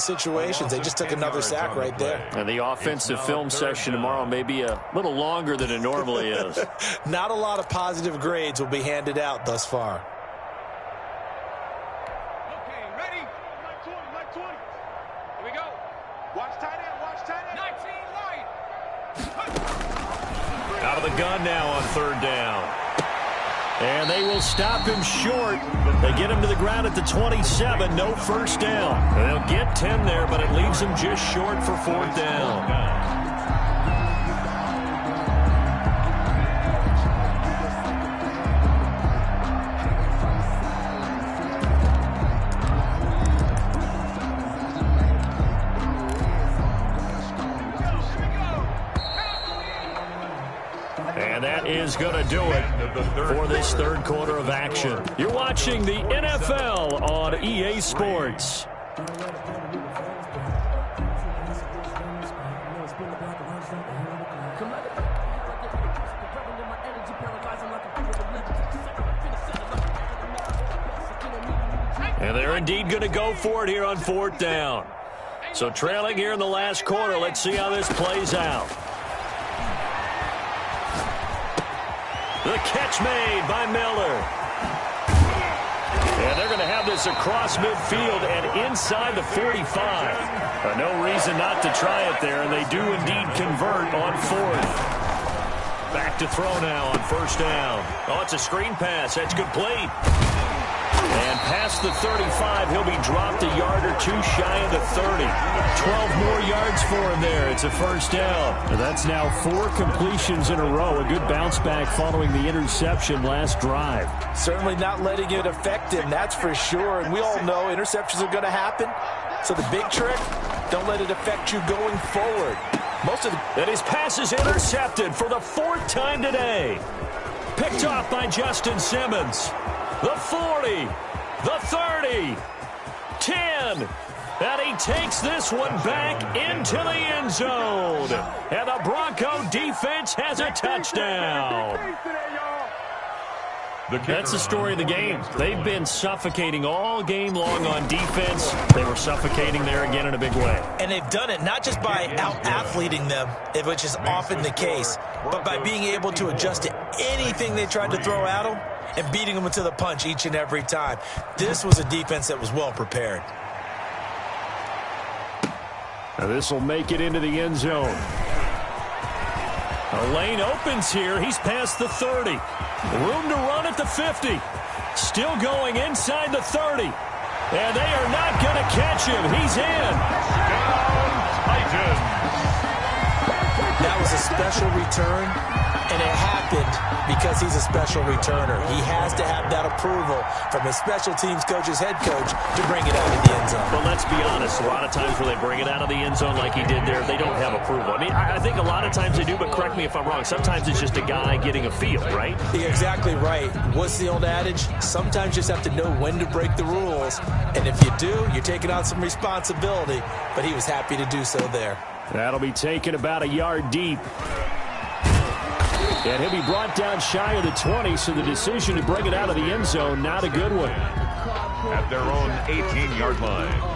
situations. They just took another sack right there. And the offensive film session tomorrow may be a little longer than it normally is. Not a lot of positive grades will be handed out thus far. Okay, ready? Like 20, like 20. Here we go. Watch tight end, watch tight end. 19 light. Out of the gun now on third down. And they will stop him short. They get him to the ground at the 27. No first down. They'll get 10 there, but it leaves them just short for fourth down. And that is going to do it for this third quarter of action. You're watching the NFL on EA Sports. And they're indeed going to go for it here on fourth down. So trailing here in the last quarter, let's see how this plays out. The catch made by Miller. And they're going to have this across midfield and inside the 45. No reason not to try it there, and they do indeed convert on fourth. Back to throw now on first down. Oh, it's a screen pass. That's complete. And past the 35, he'll be dropped a yard or two shy of the 30. 12 more yards for him there. It's a first down. And that's now 4 completions in a row. A good bounce back following the interception last drive. Certainly not letting it affect him, that's for sure. And we all know interceptions are going to happen. So the big trick, don't let it affect you going forward. And his pass is intercepted for the 4th time today. Picked off by Justin Simmons. The 40, the 30, 10, and he takes this one back into the end zone. And the Bronco defense has a touchdown. That's the story of the game. They've been suffocating all game long on defense. They were suffocating there again in a big way. And they've done it not just by out-athleting them, which is often the case, but by being able to adjust to anything they tried to throw at them and beating them to the punch each and every time. This was a defense that was well prepared. Now this will make it into the end zone. A lane opens here. He's past the 30. Room to run at the 50. Still going inside the 30. And they are not going to catch him. He's in. Down, Titans. That was a special return, and it happened because he's a special returner. He has to have that approval from his special teams coach's head coach to bring it out of the end zone. But let's be honest, a lot of times when they bring it out of the end zone like he did there, they don't have approval. I mean, I think a lot of times they do, but correct me if I'm wrong. Sometimes it's just a guy getting a feel, right? You're exactly right. What's the old adage? Sometimes you just have to know when to break the rules. And if you do, you're taking on some responsibility. But he was happy to do so there. That'll be taken about a yard deep. And he'll be brought down shy of the 20, so the decision to bring it out of the end zone, not a good one. At their own 18-yard line.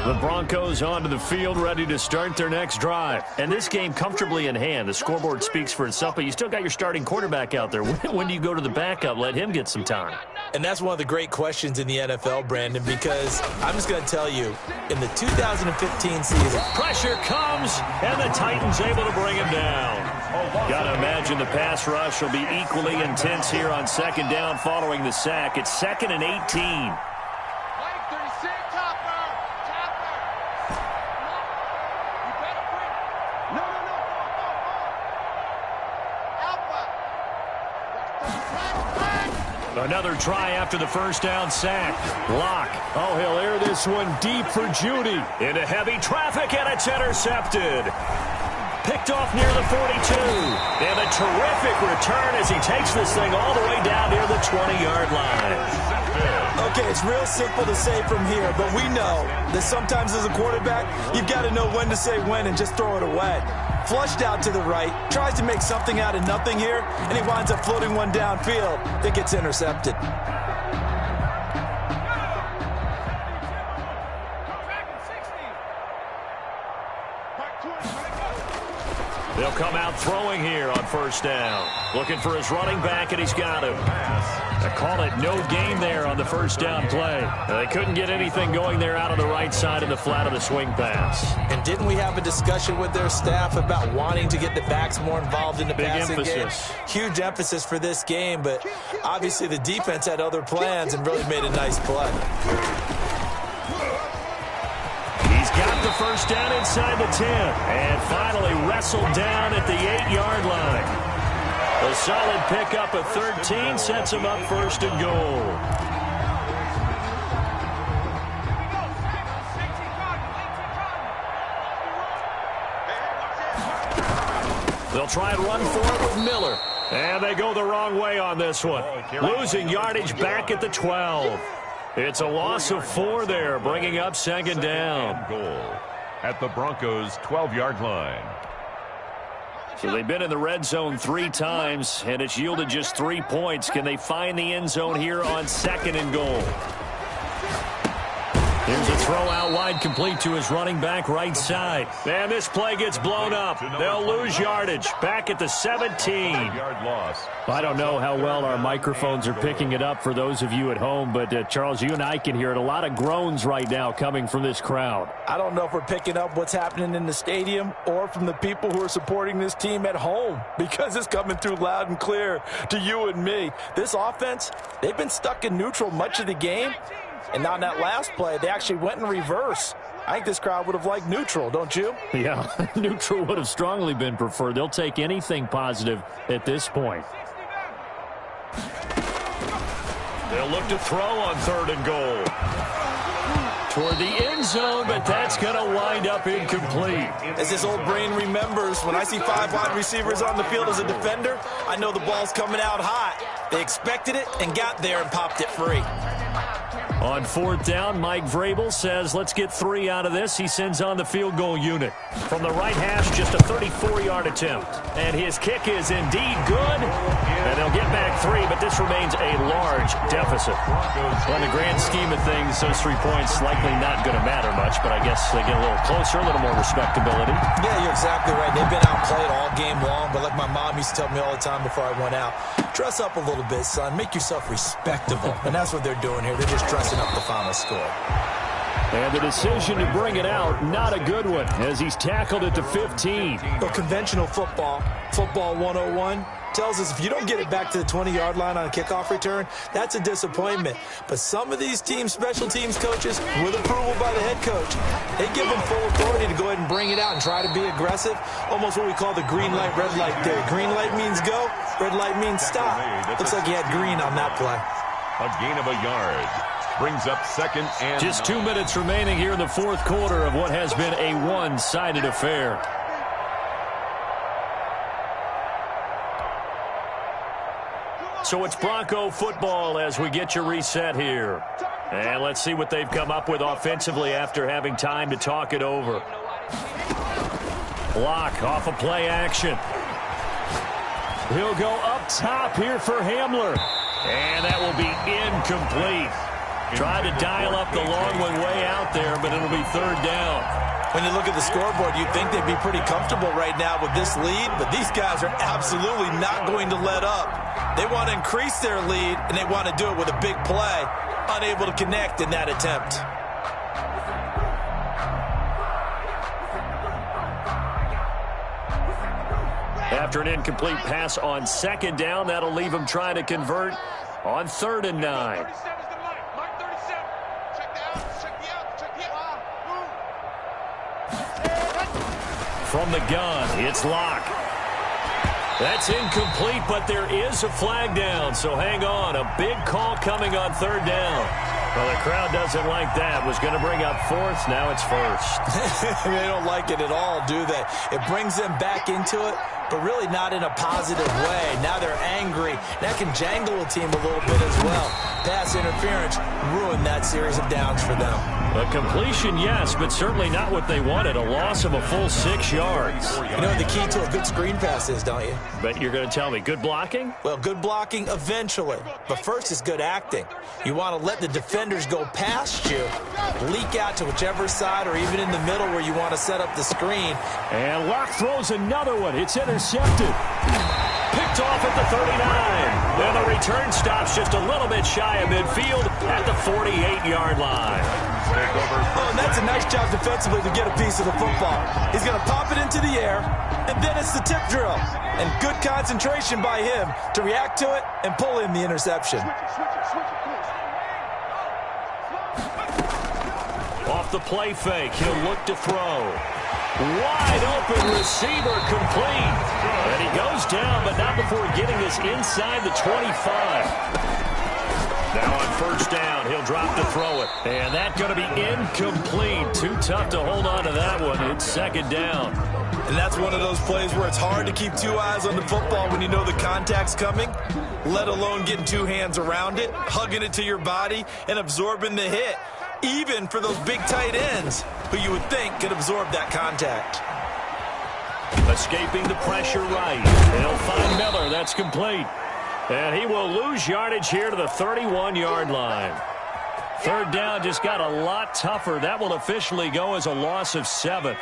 The Broncos onto the field, ready to start their next drive. And this game comfortably in hand. The scoreboard speaks for itself, but you still got your starting quarterback out there. When do you go to the backup? Let him get some time. And that's one of the great questions in the NFL, Brandon, because I'm just going to tell you, in the 2015 season, pressure comes, and the Titans able to bring him down. Got to imagine the pass rush will be equally intense here on second down following the sack. It's 2nd and 18. Another try after the first down sack. Lock. Oh, he'll air this one deep for Judy. Into heavy traffic, and it's intercepted. Picked off near the 42. And a terrific return as he takes this thing all the way down near the 20-yard line. Okay, it's real simple to say from here, but we know that sometimes as a quarterback, you've got to know when to say when and just throw it away. Flushed out to the right, tries to make something out of nothing here, and he winds up floating one downfield that gets intercepted. They'll come out throwing here on first down. Looking for his running back, and he's got him. I call it no gain there on the first down play. They couldn't get anything going there out on the right side in the flat of the swing pass. And didn't we have a discussion with their staff about wanting to get the backs more involved in the passing game? Huge emphasis for this game, but obviously the defense had other plans and really made a nice play. He's got the first down inside the 10 and finally wrestled down at the 8-yard line. A solid pickup of 13 sets him up first and goal. They'll try and run for it with Miller. And they go the wrong way on this one. Losing yardage back at the 12. It's a loss of 4 there, bringing up second down. Goal at the Broncos' 12-yard line. So they've been in the red zone 3 times, and it's yielded just 3 points. Can they find the end zone here on second and goal? Here's a throw out wide, complete to his running back right side. And this play gets blown up. They'll lose yardage. Back at the 17. Yard loss. I don't know how well our microphones are picking it up for those of you at home, but Charles, you and I can hear it. A lot of groans right now coming from this crowd. I don't know if we're picking up what's happening in the stadium or from the people who are supporting this team at home, because it's coming through loud and clear to you and me. This offense, they've been stuck in neutral much of the game. And on that last play, they actually went in reverse. I think this crowd would have liked neutral, don't you? Yeah, neutral would have strongly been preferred. They'll take anything positive at this point. They'll look to throw on third and goal. Toward the end zone, but that's going to wind up incomplete. As his old brain remembers, when I see 5 wide receivers on the field as a defender, I know the ball's coming out hot. They expected it and got there and popped it free. On fourth down, Mike Vrabel says, let's get 3 out of this. He sends on the field goal unit. From the right hash, just a 34-yard attempt. And his kick is indeed good. And they'll get back 3, but this remains a large deficit. Well, in the grand scheme of things, those 3 points likely not going to matter much, but I guess they get a little closer, a little more respectability. Yeah, you're exactly right. They've been outplayed all game long, but like my mom used to tell me all the time before I went out, dress up a little bit, son. Make yourself respectable. And that's what they're doing here. They're just dressing up the final score. And the decision to bring it out, not a good one, as he's tackled at the 15. But conventional football 101, tells us if you don't get it back to the 20-yard line on a kickoff return, that's a disappointment. But some of these team special teams coaches, with approval by the head coach, they give them full authority to go ahead and bring it out and try to be aggressive, almost what we call the green light, red light theory. Green light means go, red light means stop. Looks like he had green on that play. A gain of a yard. Brings up second and just 2 minutes remaining here in the fourth quarter of what has been a one-sided affair. So it's Bronco football as we get you reset here. And let's see what they've come up with offensively after having time to talk it over. Block off of play action. He'll go up top here for Hamler. And that will be incomplete. Tried to dial up the long one way out there, but it'll be third down. When you look at the scoreboard, you'd think they'd be pretty comfortable right now with this lead, but these guys are absolutely not going to let up. They want to increase their lead, and they want to do it with a big play. Unable to connect in that attempt. After an incomplete pass on second down, that'll leave them trying to convert on 3rd and 9. From the gun, it's Locke. That's incomplete, but there is a flag down, so hang on. A big call coming on 3rd down. Well, the crowd doesn't like that. Was going to bring up 4th, now it's 1st. They don't like it at all, do they? It brings them back into it, but really not in a positive way. Now they're angry. That can jangle a team a little bit as well. Pass interference ruined that series of downs for them. A completion, yes, but certainly not what they wanted. A loss of a full 6 yards. You know what the key to a good screen pass is, don't you? But you're going to tell me, good blocking? Well, good blocking eventually. But first is good acting. You want to let the defenders go past you, leak out to whichever side or even in the middle where you want to set up the screen. And Locke throws another one. It's intercepted. Picked off at the 39. And the return stops just a little bit shy of midfield at the 48-yard line. Oh, and that's a nice job defensively to get a piece of the football. He's going to pop it into the air, and then it's the tip drill. And good concentration by him to react to it and pull in the interception. Off the play fake, he'll look to throw. Wide open receiver complete. And he goes down, but not before getting this inside the 25. Now on first down, he'll drop to throw it. And that's going to be incomplete. Too tough to hold on to that one. It's second down. And that's one of those plays where it's hard to keep two eyes on the football when you know the contact's coming, let alone getting two hands around it, hugging it to your body, and absorbing the hit, even for those big tight ends who you would think could absorb that contact. Escaping the pressure right. And he'll find Miller. That's complete. And he will lose yardage here to the 31-yard line. Third down just got a lot tougher. That will officially go as a loss of 7.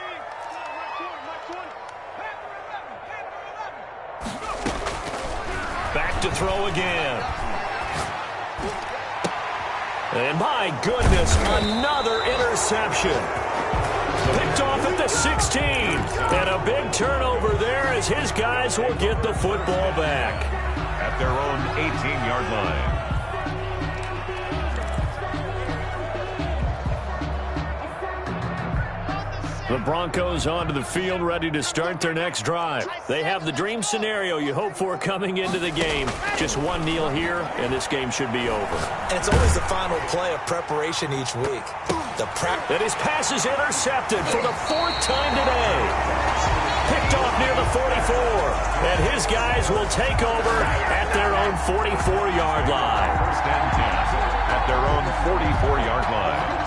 Back to throw again. And my goodness, another interception. Picked off at the 16. And a big turnover there as his guys will get the football back. At their own 18-yard line. The Broncos onto the field, ready to start their next drive. They have the dream scenario you hope for coming into the game. Just one kneel here, and this game should be over. And it's always the final play of preparation each week. And his pass is intercepted for the 4th time today. Picked off near the 44. And his guys will take over at their own 44-yard line. First and 10 at their own 44-yard line.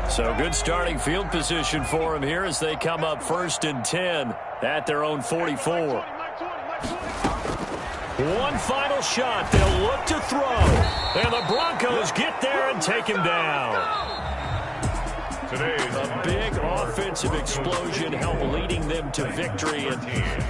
So good starting field position for him here as they come up 1st and 10 at their own 44. One final shot. They'll look to throw. And the Broncos get there and take him down. A big offensive explosion helped leading them to victory. And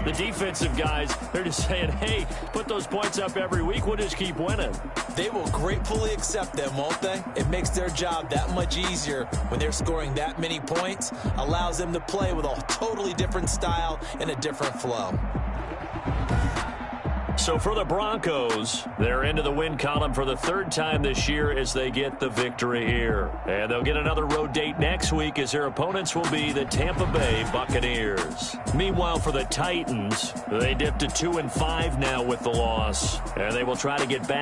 the defensive guys, they're just saying, hey, put those points up every week. We'll just keep winning. They will gratefully accept them, won't they? It makes their job that much easier when they're scoring that many points. Allows them to play with a totally different style and a different flow. So for the Broncos, they're into the win column for the 3rd time this year as they get the victory here. And they'll get another road date next week as their opponents will be the Tampa Bay Buccaneers. Meanwhile, for the Titans, they dipped to 2-5 now with the loss. And they will try to get back